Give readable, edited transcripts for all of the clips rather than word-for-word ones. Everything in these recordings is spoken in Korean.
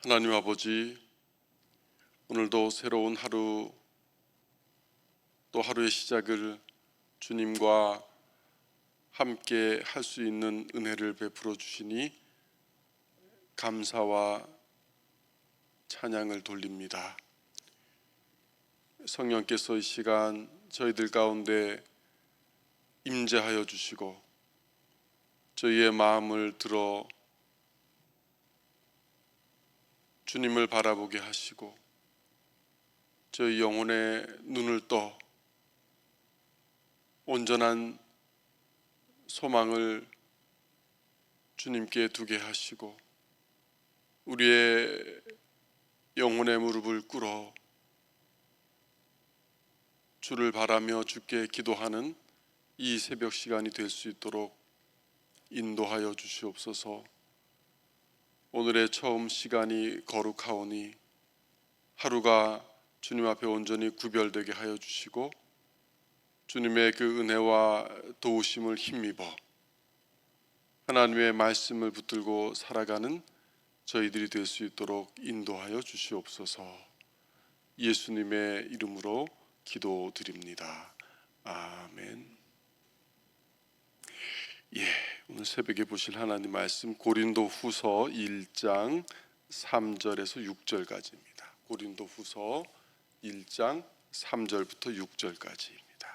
하나님 아버지, 오늘도 새로운 하루, 또 하루의 시작을 주님과 함께 할 수 있는 은혜를 베풀어 주시니 감사와 찬양을 돌립니다. 성령께서 이 시간 저희들 가운데 임재하여 주시고 저희의 마음을 들어 주님을 바라보게 하시고 저희 영혼의 눈을 떠 온전한 소망을 주님께 두게 하시고 우리의 영혼의 무릎을 꿇어 주를 바라며 주께 기도하는 이 새벽 시간이 될 수 있도록 인도하여 주시옵소서. 오늘의 처음 시간이 거룩하오니 하루가 주님 앞에 온전히 구별되게 하여 주시고 주님의 그 은혜와 도우심을 힘입어 하나님의 말씀을 붙들고 살아가는 저희들이 될 수 있도록 인도하여 주시옵소서. 예수님의 이름으로 기도드립니다. 아멘. 오늘 새벽에 보실 하나님 말씀 고린도 후서 1장 3절에서 6절까지입니다. 고린도 후서 1장 3절부터 6절까지입니다.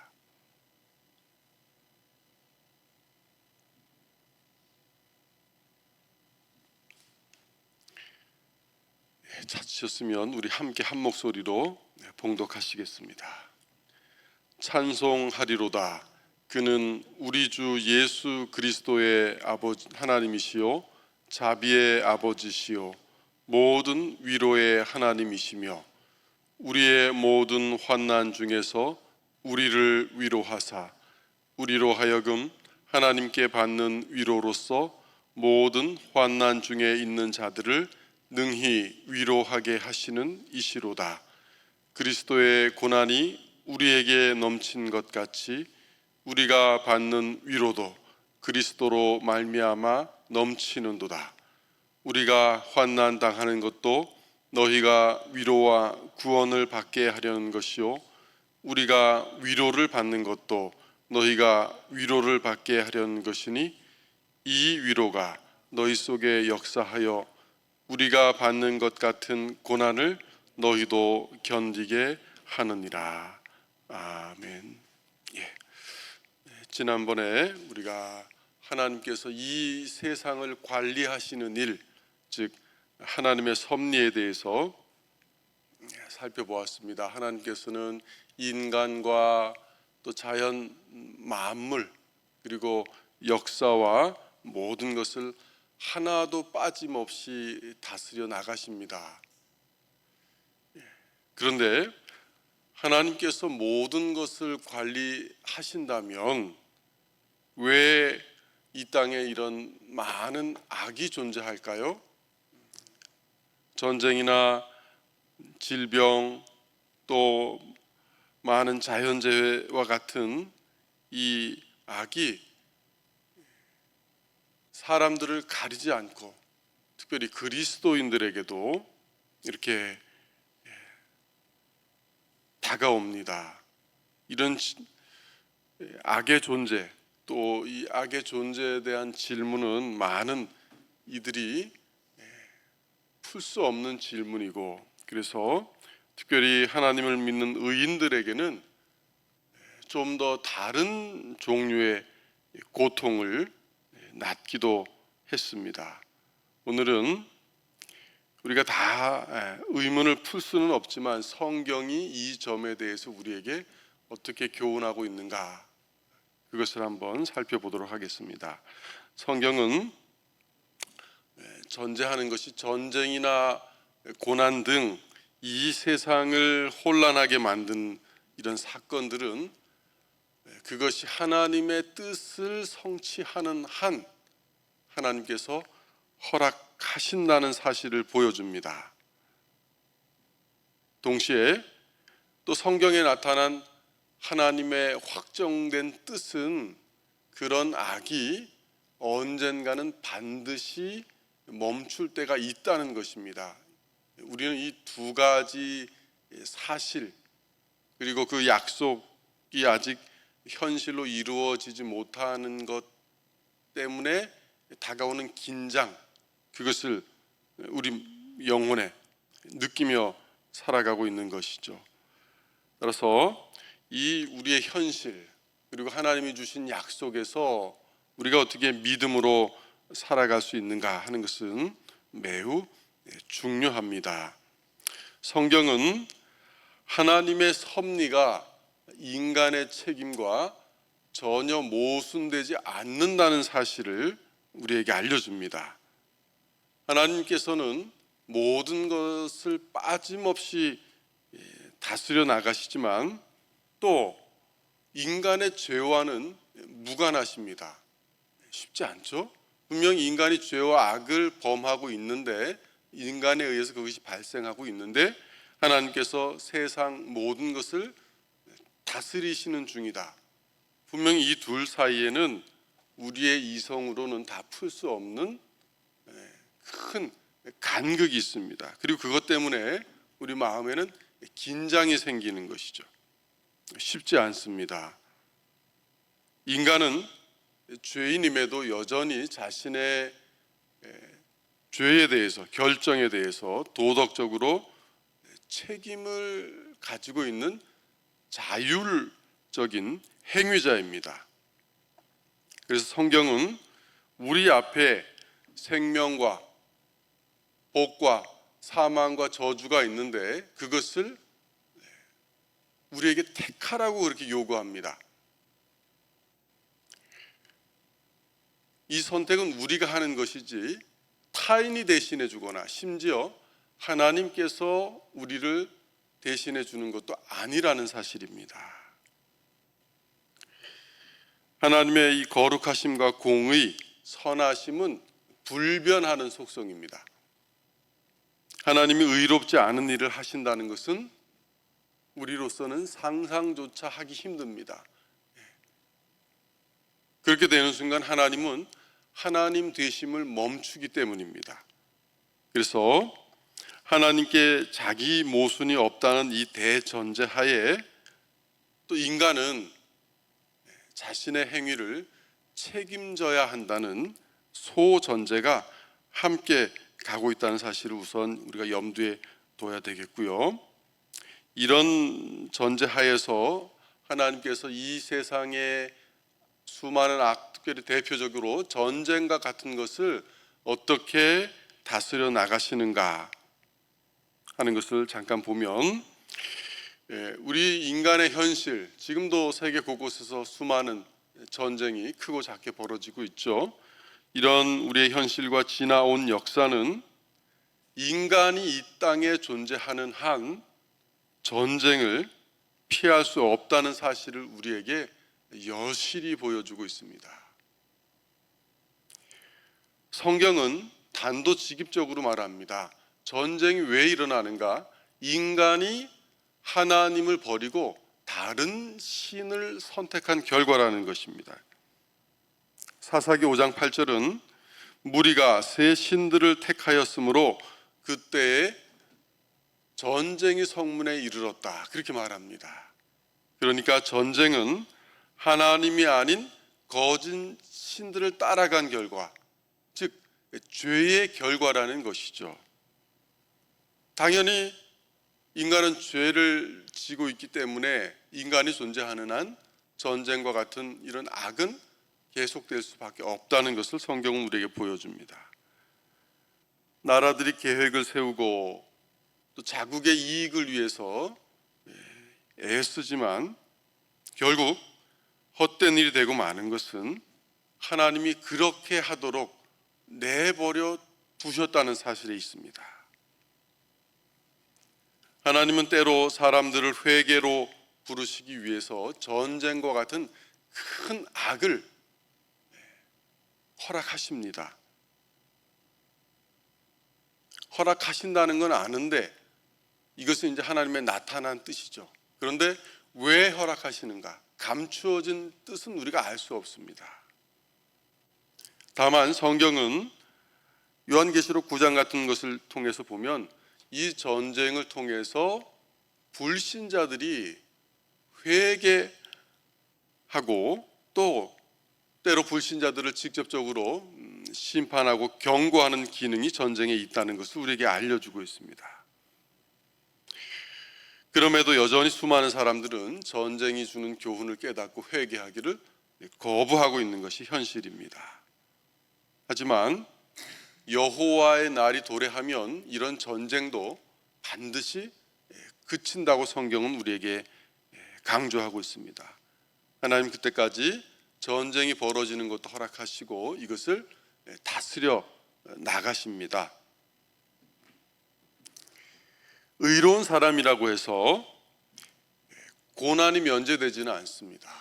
찾으셨으면 우리 함께 한 목소리로 봉독하시겠습니다. 찬송하리로다. 그는 우리 주 예수 그리스도의 아버지 하나님이시요 자비의 아버지시요 모든 위로의 하나님이시며 우리의 모든 환난 중에서 우리를 위로하사 우리로 하여금 하나님께 받는 위로로서 모든 환난 중에 있는 자들을 능히 위로하게 하시는 이시로다. 그리스도의 고난이 우리에게 넘친 것 같이 우리가 받는 위로도 그리스도로 말미암아 넘치는도다. 우리가 환난 당하는 것도 너희가 위로와 구원을 받게 하려는 것이요 우리가 위로를 받는 것도 너희가 위로를 받게 하려는 것이니 이 위로가 너희 속에 역사하여 우리가 받는 것 같은 고난을 너희도 견디게 하느니라. 아멘. 지난번에 우리가 하나님께서 이 세상을 관리하시는 일, 즉 하나님의 섭리에 대해서 살펴보았습니다. 하나님께서는 인간과 또 자연 만물 그리고 역사와 모든 것을 하나도 빠짐없이 다스려 나가십니다. 그런데 하나님께서 모든 것을 관리하신다면 왜 이 땅에 이런 많은 악이 존재할까요? 전쟁이나 질병 또 많은 자연재해와 같은 이 악이 사람들을 가리지 않고 특별히 그리스도인들에게도 이렇게 다가옵니다. 이런 악의 존재 또 이 악의 존재에 대한 질문은 많은 이들이 풀 수 없는 질문이고 그래서 특별히 하나님을 믿는 의인들에게는 좀 더 다른 종류의 고통을 낳기도 했습니다. 오늘은 우리가 다 의문을 풀 수는 없지만 성경이 이 점에 대해서 우리에게 어떻게 교훈하고 있는가 그것을 한번 살펴보도록 하겠습니다. 성경은 전제하는 것이 전쟁이나 고난 등 이 세상을 혼란하게 만든 이런 사건들은 그것이 하나님의 뜻을 성취하는 한 하나님께서 허락하신다는 사실을 보여줍니다. 동시에 또 성경에 나타난 하나님의 확정된 뜻은 그런 악이 언젠가는 반드시 멈출 때가 있다는 것입니다. 우리는 이 두 가지 사실 그리고 그 약속이 아직 현실로 이루어지지 못하는 것 때문에 다가오는 긴장, 그것을 우리 영혼에 느끼며 살아가고 있는 것이죠. 따라서 이 우리의 현실 그리고 하나님이 주신 약속에서 우리가 어떻게 믿음으로 살아갈 수 있는가 하는 것은 매우 중요합니다. 성경은 하나님의 섭리가 인간의 책임과 전혀 모순되지 않는다는 사실을 우리에게 알려줍니다. 하나님께서는 모든 것을 빠짐없이 다스려 나가시지만 또 인간의 죄와는 무관하십니다. 쉽지 않죠? 분명히 인간이 죄와 악을 범하고 있는데, 인간에 의해서 그것이 발생하고 있는데 하나님께서 세상 모든 것을 다스리시는 중이다. 분명히 이 둘 사이에는 우리의 이성으로는 다 풀 수 없는 큰 간극이 있습니다. 그리고 그것 때문에 우리 마음에는 긴장이 생기는 것이죠. 쉽지 않습니다. 인간은 죄인임에도 여전히 자신의 죄에 대해서, 결정에 대해서 도덕적으로 책임을 가지고 있는 자율적인 행위자입니다. 그래서 성경은 우리 앞에 생명과 복과 사망과 저주가 있는데 그것을 우리에게 택하라고 그렇게 요구합니다. 이 선택은 우리가 하는 것이지 타인이 대신해 주거나 심지어 하나님께서 우리를 대신해 주는 것도 아니라는 사실입니다. 하나님의 이 거룩하심과 공의, 선하심은 불변하는 속성입니다. 하나님이 의롭지 않은 일을 하신다는 것은 우리로서는 상상조차 하기 힘듭니다. 그렇게 되는 순간 하나님은 하나님 되심을 멈추기 때문입니다. 그래서 하나님께 자기 모순이 없다는 이 대전제 하에 또 인간은 자신의 행위를 책임져야 한다는 소전제가 함께 가고 있다는 사실을 우선 우리가 염두에 둬야 되겠고요. 이런 전제 하에서 하나님께서 이 세상의 수많은 악들이 대표적으로 전쟁과 같은 것을 어떻게 다스려 나가시는가 하는 것을 잠깐 보면, 우리 인간의 현실, 지금도 세계 곳곳에서 수많은 전쟁이 크고 작게 벌어지고 있죠. 이런 우리의 현실과 지나온 역사는 인간이 이 땅에 존재하는 한 전쟁을 피할 수 없다는 사실을 우리에게 여실히 보여주고 있습니다. 성경은 단도직입적으로 말합니다. 전쟁이 왜 일어나는가? 인간이 하나님을 버리고 다른 신을 선택한 결과라는 것입니다. 사사기 5장 8절은 무리가 새 신들을 택하였으므로 그때에 전쟁이 성문에 이르렀다, 그렇게 말합니다. 그러니까 전쟁은 하나님이 아닌 거짓 신들을 따라간 결과, 즉 죄의 결과라는 것이죠. 당연히 인간은 죄를 지고 있기 때문에 인간이 존재하는 한 전쟁과 같은 이런 악은 계속될 수밖에 없다는 것을 성경은 우리에게 보여줍니다. 나라들이 계획을 세우고 또 자국의 이익을 위해서 애쓰지만 결국 헛된 일이 되고 마는 것은 하나님이 그렇게 하도록 내버려 두셨다는 사실에 있습니다. 하나님은 때로 사람들을 회개로 부르시기 위해서 전쟁과 같은 큰 악을 허락하십니다. 허락하신다는 건 아는데 이것은 이제 하나님의 나타난 뜻이죠. 그런데 왜 허락하시는가? 감추어진 뜻은 우리가 알 수 없습니다. 다만 성경은 요한계시록 9장 같은 것을 통해서 보면 이 전쟁을 통해서 불신자들이 회개하고 또 때로 불신자들을 직접적으로 심판하고 경고하는 기능이 전쟁에 있다는 것을 우리에게 알려주고 있습니다. 그럼에도 여전히 수많은 사람들은 전쟁이 주는 교훈을 깨닫고 회개하기를 거부하고 있는 것이 현실입니다. 하지만 여호와의 날이 도래하면 이런 전쟁도 반드시 그친다고 성경은 우리에게 강조하고 있습니다. 하나님 그때까지 전쟁이 벌어지는 것도 허락하시고 이것을 다스려 나가십니다. 의로운 사람이라고 해서 고난이 면제되지는 않습니다.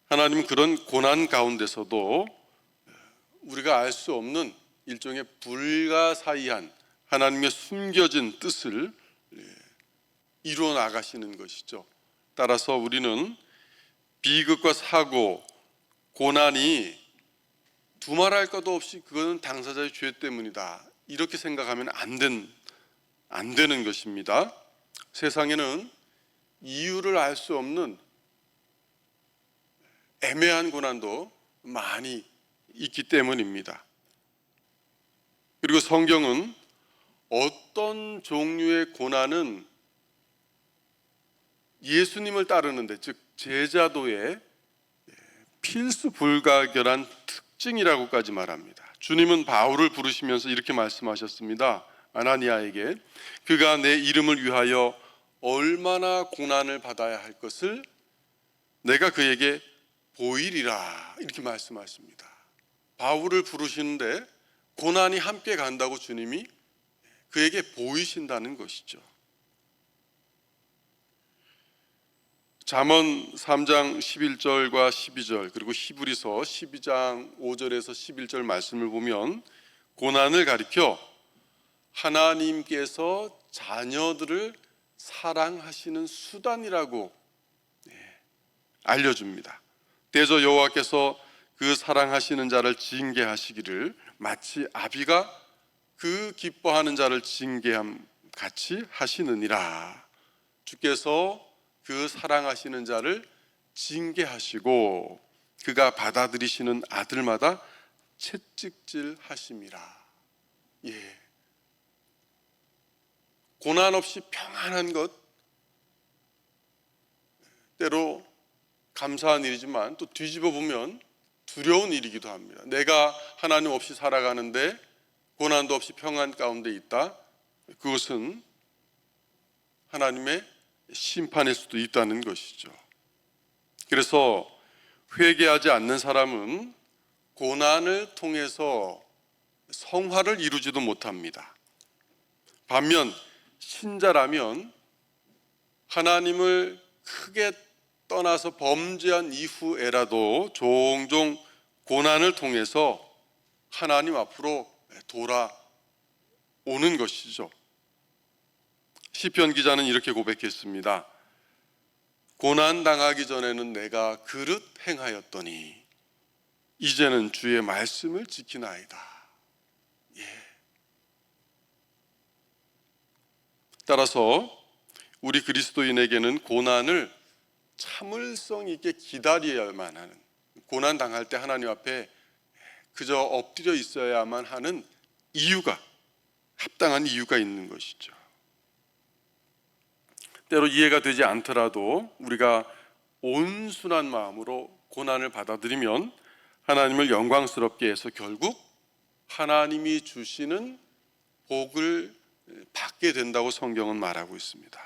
하나님은 그런 고난 가운데서도 우리가 알 수 없는 일종의 불가사의한 하나님의 숨겨진 뜻을 이루어 나가시는 것이죠. 따라서 우리는 비극과 사고, 고난이 두말할 것도 없이 그것은 당사자의 죄 때문이다, 이렇게 생각하면 안 되는 것입니다. 세상에는 이유를 알 수 없는 애매한 고난도 많이 있기 때문입니다. 그리고 성경은 어떤 종류의 고난은 예수님을 따르는데, 즉 제자도의 필수 불가결한 특징이라고까지 말합니다. 주님은 바울을 부르시면서 이렇게 말씀하셨습니다. 아나니아에게 그가 내 이름을 위하여 얼마나 고난을 받아야 할 것을 내가 그에게 보이리라, 이렇게 말씀하십니다. 바울을 부르시는데 고난이 함께 간다고 주님이 그에게 보이신다는 것이죠. 잠언 3장 11절과 12절 그리고 히브리서 12장 5절에서 11절 말씀을 보면 고난을 가리켜 하나님께서 자녀들을 사랑하시는 수단이라고 알려줍니다. 대저 여호와께서 그 사랑하시는 자를 징계하시기를 마치 아비가 그 기뻐하는 자를 징계함 같이 하시느니라. 주께서 그 사랑하시는 자를 징계하시고 그가 받아들이시는 아들마다 채찍질 하심이라. 고난 없이 평안한 것, 때로 감사한 일이지만 또 뒤집어 보면 두려운 일이기도 합니다. 내가 하나님 없이 살아가는데 고난도 없이 평안 가운데 있다. 그것은 하나님의 심판일 수도 있다는 것이죠. 그래서 회개하지 않는 사람은 고난을 통해서 성화를 이루지도 못합니다. 반면 신자라면 하나님을 크게 떠나서 범죄한 이후에라도 종종 고난을 통해서 하나님 앞으로 돌아오는 것이죠. 시편 기자는 이렇게 고백했습니다. 고난 당하기 전에는 내가 그릇 행하였더니 이제는 주의 말씀을 지키나이다. 따라서 우리 그리스도인에게는 고난을 참을성 있게 기다려야만 하는, 고난 당할 때 하나님 앞에 그저 엎드려 있어야만 하는 이유가, 합당한 이유가 있는 것이죠. 때로 이해가 되지 않더라도 우리가 온순한 마음으로 고난을 받아들이면 하나님을 영광스럽게 해서 결국 하나님이 주시는 복을 받게 된다고 성경은 말하고 있습니다.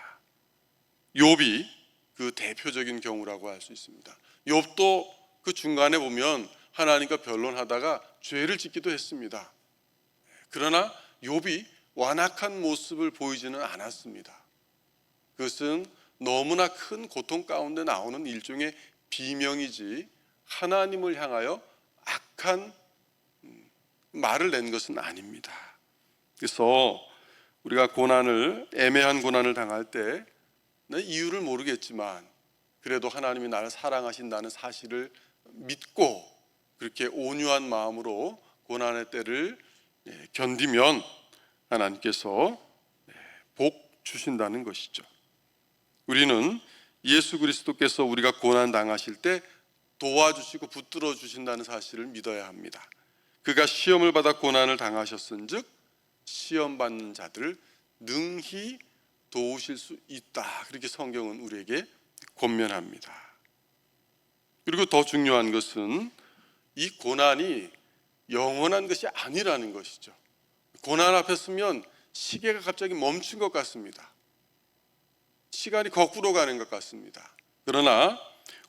욥이 그 대표적인 경우라고 할 수 있습니다. 욥도 그 중간에 보면 하나님과 변론하다가 죄를 짓기도 했습니다. 그러나 욥이 완악한 모습을 보이지는 않았습니다. 그것은 너무나 큰 고통 가운데 나오는 일종의 비명이지 하나님을 향하여 악한 말을 낸 것은 아닙니다. 그래서 우리가 애매한 고난을 당할 때 이유를 모르겠지만 그래도 하나님이 나를 사랑하신다는 사실을 믿고 그렇게 온유한 마음으로 고난의 때를 견디면 하나님께서 복 주신다는 것이죠. 우리는 예수 그리스도께서 우리가 고난 당하실 때 도와주시고 붙들어 주신다는 사실을 믿어야 합니다. 그가 시험을 받아 고난을 당하셨은즉 시험 받는 자들을 능히 도우실 수 있다. 그렇게 성경은 우리에게 권면합니다. 그리고 더 중요한 것은 이 고난이 영원한 것이 아니라는 것이죠. 고난 앞에 서면 시계가 갑자기 멈춘 것 같습니다. 시간이 거꾸로 가는 것 같습니다. 그러나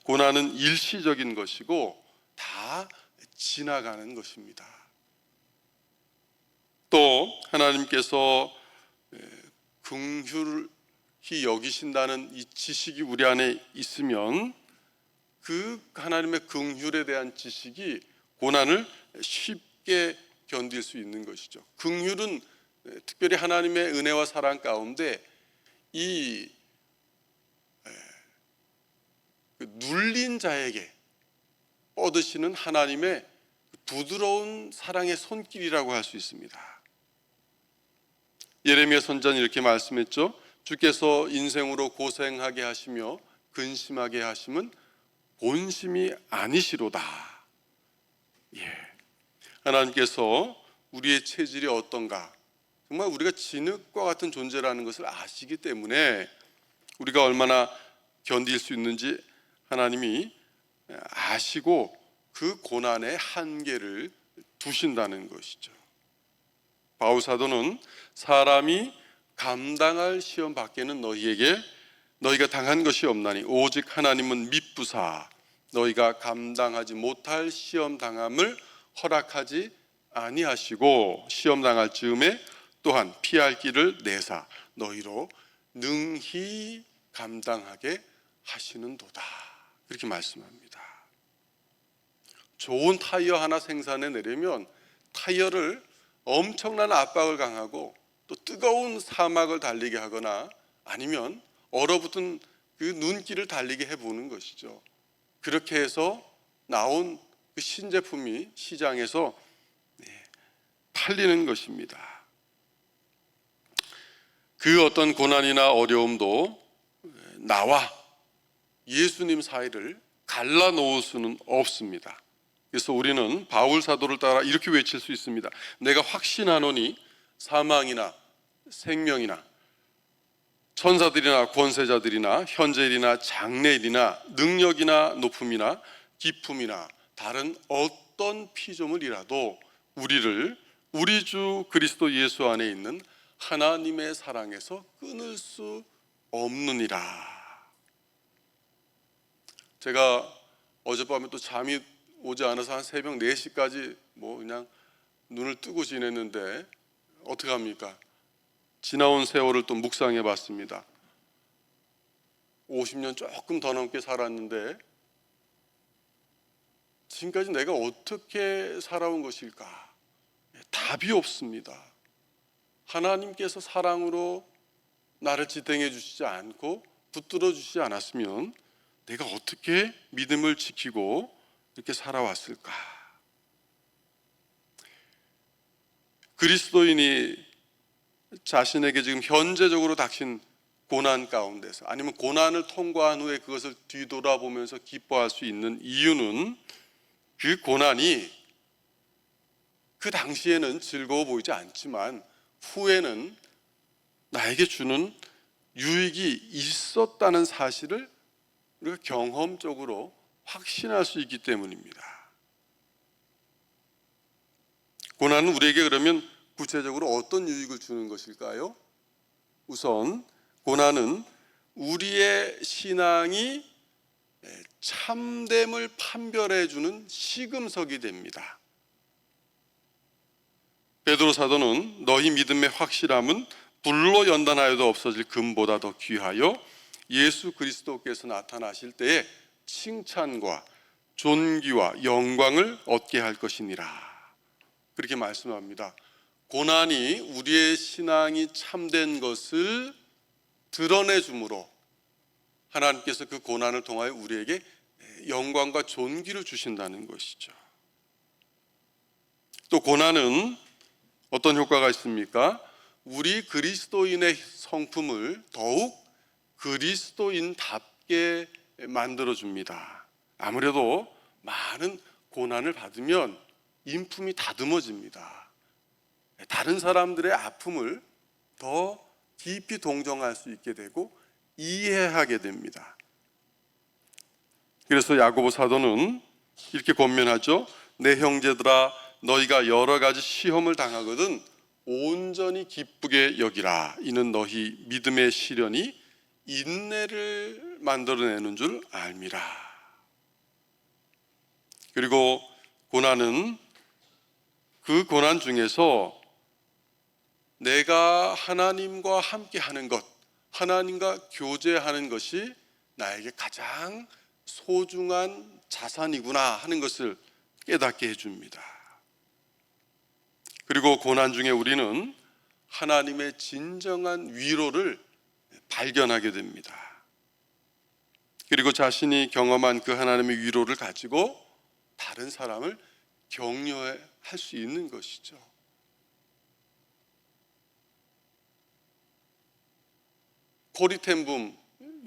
고난은 일시적인 것이고 다 지나가는 것입니다. 또 하나님께서 긍휼히 여기신다는 이 지식이 우리 안에 있으면 그 하나님의 긍휼에 대한 지식이 고난을 쉽게 견딜 수 있는 것이죠. 긍휼은 특별히 하나님의 은혜와 사랑 가운데 이 눌린 자에게 뻗으시는 하나님의 부드러운 사랑의 손길이라고 할 수 있습니다. 예레미야 선지자는 이렇게 말씀했죠. 주께서 인생으로 고생하게 하시며 근심하게 하심은 본심이 아니시로다. 하나님께서 우리의 체질이 어떤가, 정말 우리가 진흙과 같은 존재라는 것을 아시기 때문에 우리가 얼마나 견딜 수 있는지 하나님이 아시고 그 고난의 한계를 두신다는 것이죠. 바울 사도는 사람이 감당할 시험 밖에는 너희가 당한 것이 없나니 오직 하나님은 미쁘사 너희가 감당하지 못할 시험 당함을 허락하지 아니하시고 시험 당할 즈음에 또한 피할 길을 내사 너희로 능히 감당하게 하시는도다. 그렇게 말씀합니다. 좋은 타이어 하나 생산해 내려면 타이어를 엄청난 압박을 강하고 또 뜨거운 사막을 달리게 하거나 아니면 얼어붙은 그 눈길을 달리게 해보는 것이죠. 그렇게 해서 나온 그 신제품이 시장에서 팔리는 것입니다. 그 어떤 고난이나 어려움도 나와 예수님 사이를 갈라놓을 수는 없습니다. 그래서 우리는 바울 사도를 따라 이렇게 외칠 수 있습니다. 내가 확신하노니 사망이나 생명이나 천사들이나 권세자들이나 현재일이나 장래일이나 능력이나 높음이나 기품이나 다른 어떤 피조물이라도 우리를 우리 주 그리스도 예수 안에 있는 하나님의 사랑에서 끊을 수 없느니라. 제가 어젯밤에 또 잠이 오지 않아서 한 새벽 4시까지 그냥 눈을 뜨고 지냈는데 어떻게 합니까? 지나온 세월을 또 묵상해 봤습니다. 50년 조금 더 넘게 살았는데 지금까지 내가 어떻게 살아온 것일까? 답이 없습니다. 하나님께서 사랑으로 나를 지탱해 주시지 않고 붙들어 주시지 않았으면 내가 어떻게 믿음을 지키고 이렇게 살아왔을까? 그리스도인이 자신에게 지금 현재적으로 닥친 고난 가운데서 아니면 고난을 통과한 후에 그것을 뒤돌아보면서 기뻐할 수 있는 이유는 그 고난이 그 당시에는 즐거워 보이지 않지만 후에는 나에게 주는 유익이 있었다는 사실을 우리가 경험적으로 확신할 수 있기 때문입니다. 고난은 우리에게 그러면 구체적으로 어떤 유익을 주는 것일까요? 우선 고난은 우리의 신앙이 참됨을 판별해 주는 시금석이 됩니다. 베드로 사도는 너희 믿음의 확실함은 불로 연단하여도 없어질 금보다 더 귀하여 예수 그리스도께서 나타나실 때에 칭찬과 존귀와 영광을 얻게 할 것이니라. 그렇게 말씀합니다. 고난이 우리의 신앙이 참된 것을 드러내줌으로 하나님께서 그 고난을 통하여 우리에게 영광과 존귀를 주신다는 것이죠. 또 고난은 어떤 효과가 있습니까? 우리 그리스도인의 성품을 더욱 그리스도인답게 만들어줍니다. 아무래도 많은 고난을 받으면 인품이 다듬어집니다. 다른 사람들의 아픔을 더 깊이 동정할 수 있게 되고 이해하게 됩니다. 그래서 야고보 사도는 이렇게 권면하죠. 내 형제들아, 너희가 여러 가지 시험을 당하거든 온전히 기쁘게 여기라. 이는 너희 믿음의 시련이 인내를 만들어내는 줄 알미라. 그리고 고난은 그 고난 중에서 내가 하나님과 함께 하는 것, 하나님과 교제하는 것이 나에게 가장 소중한 자산이구나 하는 것을 깨닫게 해줍니다. 그리고 고난 중에 우리는 하나님의 진정한 위로를 발견하게 됩니다. 그리고 자신이 경험한 그 하나님의 위로를 가지고 다른 사람을 격려할 수 있는 것이죠. 코리 텐붐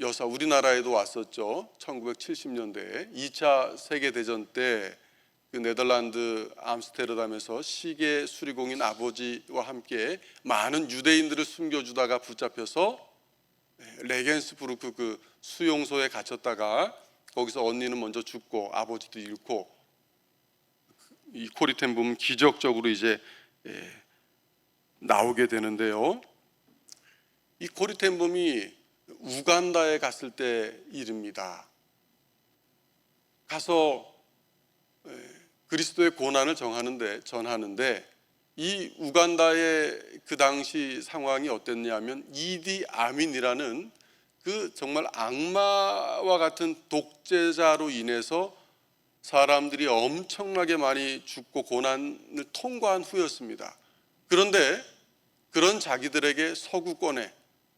여사, 우리나라에도 왔었죠. 1970년대에 2차 세계대전 때 그 네덜란드 암스테르담에서 시계 수리공인 아버지와 함께 많은 유대인들을 숨겨주다가 붙잡혀서 레겐스부르크 그 수용소에 갇혔다가 거기서 언니는 먼저 죽고 아버지도 잃고, 이 코리 텐붐은 기적적으로 이제 나오게 되는데요. 이 코리 텐붐이 우간다에 갔을 때 일입니다. 가서 그리스도의 고난을 전하는데 이 우간다의 그 당시 상황이 어땠냐면 이디 아민이라는 그 정말 악마와 같은 독재자로 인해서 사람들이 엄청나게 많이 죽고 고난을 통과한 후였습니다. 그런데 그런 자기들에게 서구권에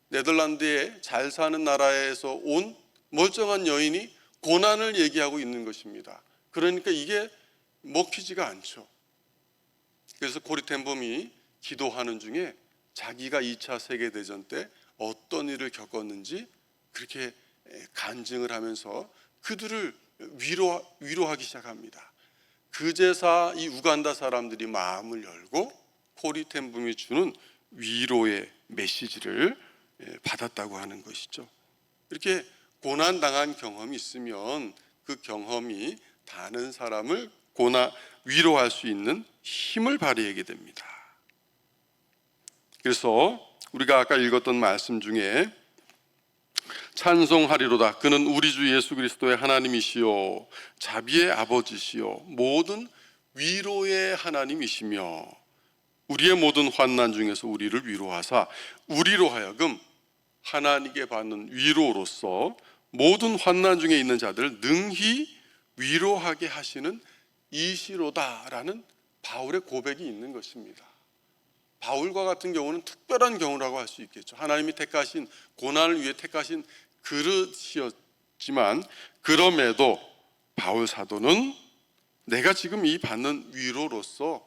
네덜란드에 잘 사는 나라에서 온 멀쩡한 여인이 고난을 얘기하고 있는 것입니다. 그러니까 이게 먹히지가 않죠. 그래서 코리 텐붐이 기도하는 중에 자기가 2차 세계대전 때 어떤 일을 겪었는지 그렇게 간증을 하면서 그들을 위로하기 시작합니다. 그제서 이 우간다 사람들이 마음을 열고 코리 텐붐이 주는 위로의 메시지를 받았다고 하는 것이죠. 이렇게 고난당한 경험이 있으면 그 경험이 다른 사람을 위로할 수 있는 힘을 발휘하게 됩니다. 그래서 우리가 아까 읽었던 말씀 중에 찬송하리로다 그는 우리 주 예수 그리스도의 하나님이시요 자비의 아버지시요 모든 위로의 하나님이시며 우리의 모든 환난 중에서 우리를 위로하사 우리로 하여금 하나님께 받는 위로로서 모든 환난 중에 있는 자들을 능히 위로하게 하시는 이시로다라는 바울의 고백이 있는 것입니다. 바울과 같은 경우는 특별한 경우라고 할 수 있겠죠. 하나님이 택하신 고난을 위해 택하신 그릇이었지만 그럼에도 바울 사도는 내가 지금 이 받는 위로로서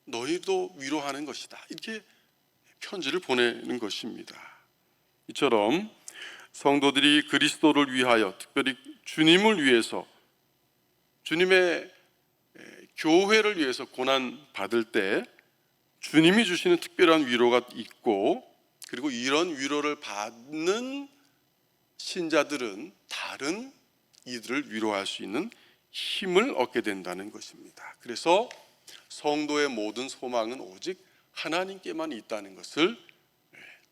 너희도 위로하는 것이다 이렇게 편지를 보내는 것입니다. 이처럼 성도들이 그리스도를 위하여 특별히 주님을 위해서 주님의 교회를 위해서 고난 받을 때 주님이 주시는 특별한 위로가 있고 그리고 이런 위로를 받는 신자들은 다른 이들을 위로할 수 있는 힘을 얻게 된다는 것입니다. 그래서 성도의 모든 소망은 오직 하나님께만 있다는 것을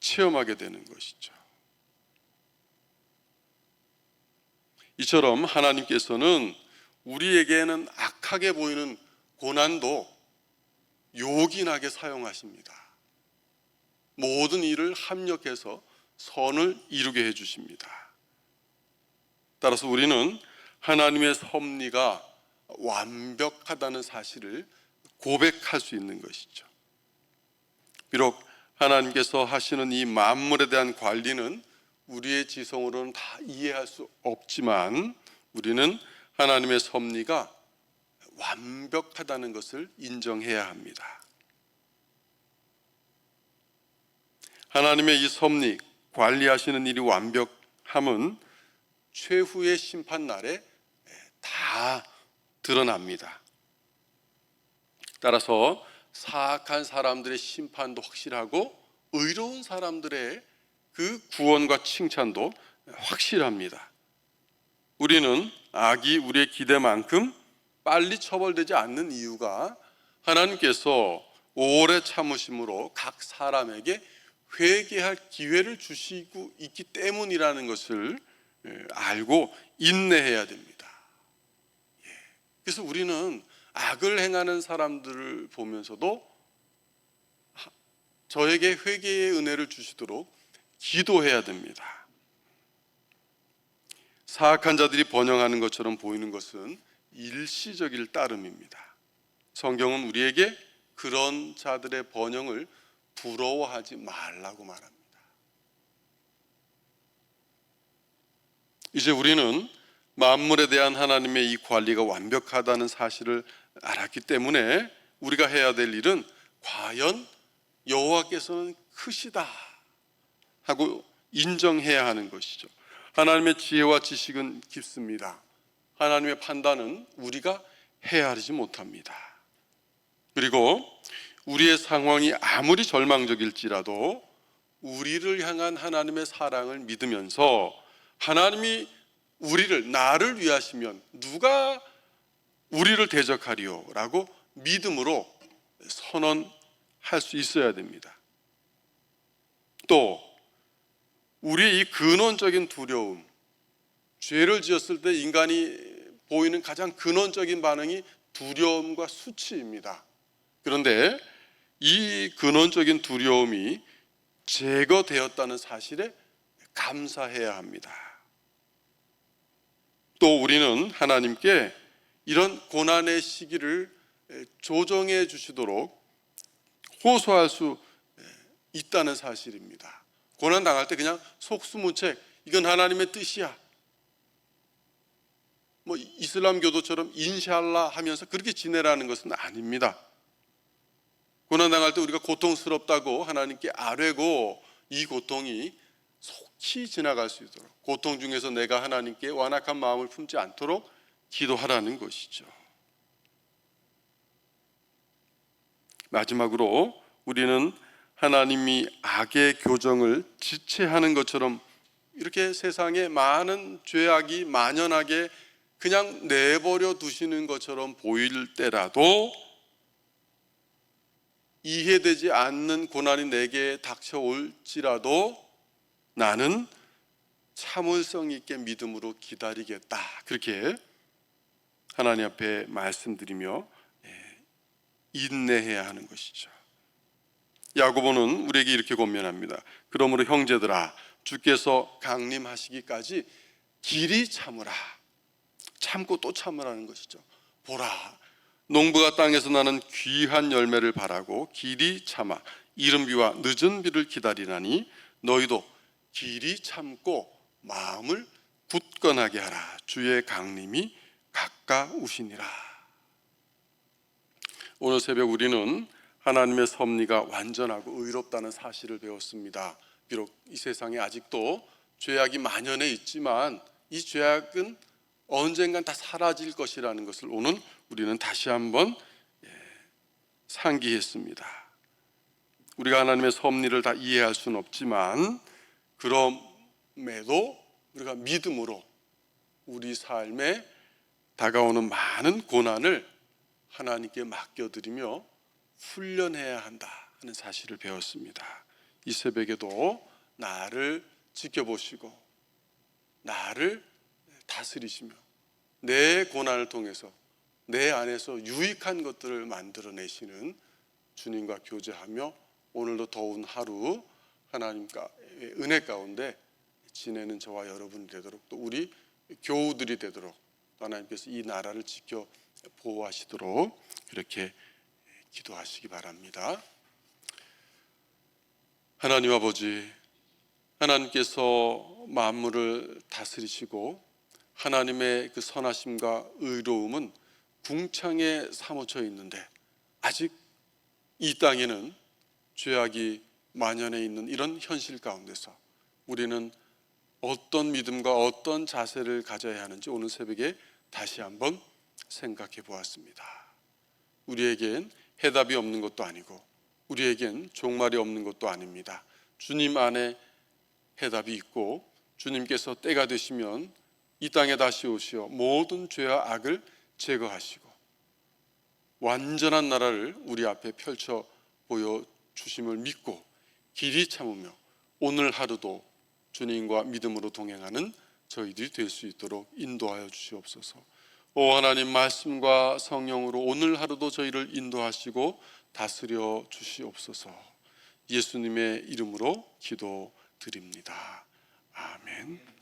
체험하게 되는 것이죠. 이처럼 하나님께서는 우리에게는 악하게 보이는 고난도 요긴하게 사용하십니다. 모든 일을 합력해서 선을 이루게 해주십니다. 따라서 우리는 하나님의 섭리가 완벽하다는 사실을 고백할 수 있는 것이죠. 비록 하나님께서 하시는 이 만물에 대한 관리는 우리의 지성으로는 다 이해할 수 없지만 우리는 하나님의 섭리가 완벽하다는 것을 인정해야 합니다. 하나님의 이 섭리, 관리하시는 일이 완벽함은 최후의 심판 날에 다 드러납니다. 따라서 사악한 사람들의 심판도 확실하고 의로운 사람들의 그 구원과 칭찬도 확실합니다. 우리는 악이 우리의 기대만큼 빨리 처벌되지 않는 이유가 하나님께서 오래 참으심으로 각 사람에게 회개할 기회를 주시고 있기 때문이라는 것을 알고 인내해야 됩니다. 그래서 우리는 악을 행하는 사람들을 보면서도 저에게 회개의 은혜를 주시도록 기도해야 됩니다. 사악한 자들이 번영하는 것처럼 보이는 것은 일시적일 따름입니다. 성경은 우리에게 그런 자들의 번영을 부러워하지 말라고 말합니다. 이제 우리는 만물에 대한 하나님의 이 관리가 완벽하다는 사실을 알았기 때문에 우리가 해야 될 일은 과연 여호와께서는 크시다 하고 인정해야 하는 것이죠. 하나님의 지혜와 지식은 깊습니다. 하나님의 판단은 우리가 헤아리지 못합니다. 그리고 우리의 상황이 아무리 절망적일지라도 우리를 향한 하나님의 사랑을 믿으면서 하나님이 나를 위하시면 누가 우리를 대적하리요? 라고 믿음으로 선언할 수 있어야 됩니다. 또 우리의 이 근원적인 두려움, 죄를 지었을 때 인간이 보이는 가장 근원적인 반응이 두려움과 수치입니다. 그런데 이 근원적인 두려움이 제거되었다는 사실에 감사해야 합니다. 또 우리는 하나님께 이런 고난의 시기를 조정해 주시도록 호소할 수 있다는 사실입니다. 고난 당할 때 그냥 속수무책 이건 하나님의 뜻이야, 이슬람교도처럼 인샬라 하면서 그렇게 지내라는 것은 아닙니다. 고난 당할 때 우리가 고통스럽다고 하나님께 아뢰고 이 고통이 속히 지나갈 수 있도록, 고통 중에서 내가 하나님께 완악한 마음을 품지 않도록 기도하라는 것이죠. 마지막으로 우리는 하나님이 악의 교정을 지체하는 것처럼 이렇게 세상에 많은 죄악이 만연하게 그냥 내버려 두시는 것처럼 보일 때라도 이해되지 않는 고난이 내게 닥쳐올지라도 나는 참을성 있게 믿음으로 기다리겠다, 그렇게 하나님 앞에 말씀드리며 인내해야 하는 것이죠. 야고보는 우리에게 이렇게 권면합니다. 그러므로 형제들아, 주께서 강림하시기까지 길이 참으라. 참고 또 참으라는 것이죠. 보라, 농부가 땅에서 나는 귀한 열매를 바라고 길이 참아 이른 비와 늦은 비를 기다리나니 너희도 길이 참고 마음을 굳건하게 하라. 주의 강림이 가까우시니라. 오늘 새벽 우리는 하나님의 섭리가 완전하고 의롭다는 사실을 배웠습니다. 비록 이 세상에 아직도 죄악이 만연해 있지만 이 죄악은 언젠간 다 사라질 것이라는 것을 오늘 우리는 다시 한번 상기했습니다. 우리가 하나님의 섭리를 다 이해할 수는 없지만 그럼에도 우리가 믿음으로 우리 삶에 다가오는 많은 고난을 하나님께 맡겨드리며 훈련해야 한다 하는 사실을 배웠습니다. 이 새벽에도 나를 지켜보시고 나를 다스리시며 내 고난을 통해서 내 안에서 유익한 것들을 만들어내시는 주님과 교제하며 오늘도 더운 하루 하나님과 은혜 가운데 지내는 저와 여러분이 되도록, 또 우리 교우들이 되도록 하나님께서 이 나라를 지켜 보호하시도록 그렇게 기도하시기 바랍니다. 하나님 아버지, 하나님께서 만물을 다스리시고 하나님의 그 선하심과 의로움은 궁창에 사무쳐 있는데 아직 이 땅에는 죄악이 만연해 있는 이런 현실 가운데서 우리는 어떤 믿음과 어떤 자세를 가져야 하는지 오늘 새벽에 다시 한번 생각해 보았습니다. 우리에겐 해답이 없는 것도 아니고 우리에겐 종말이 없는 것도 아닙니다. 주님 안에 해답이 있고 주님께서 때가 되시면 이 땅에 다시 오시어 모든 죄와 악을 제거하시고 완전한 나라를 우리 앞에 펼쳐 보여주심을 믿고 길이 참으며 오늘 하루도 주님과 믿음으로 동행하는 저희들이 될 수 있도록 인도하여 주시옵소서. 오 하나님, 말씀과 성령으로 오늘 하루도 저희를 인도하시고 다스려 주시옵소서. 예수님의 이름으로 기도드립니다. 아멘.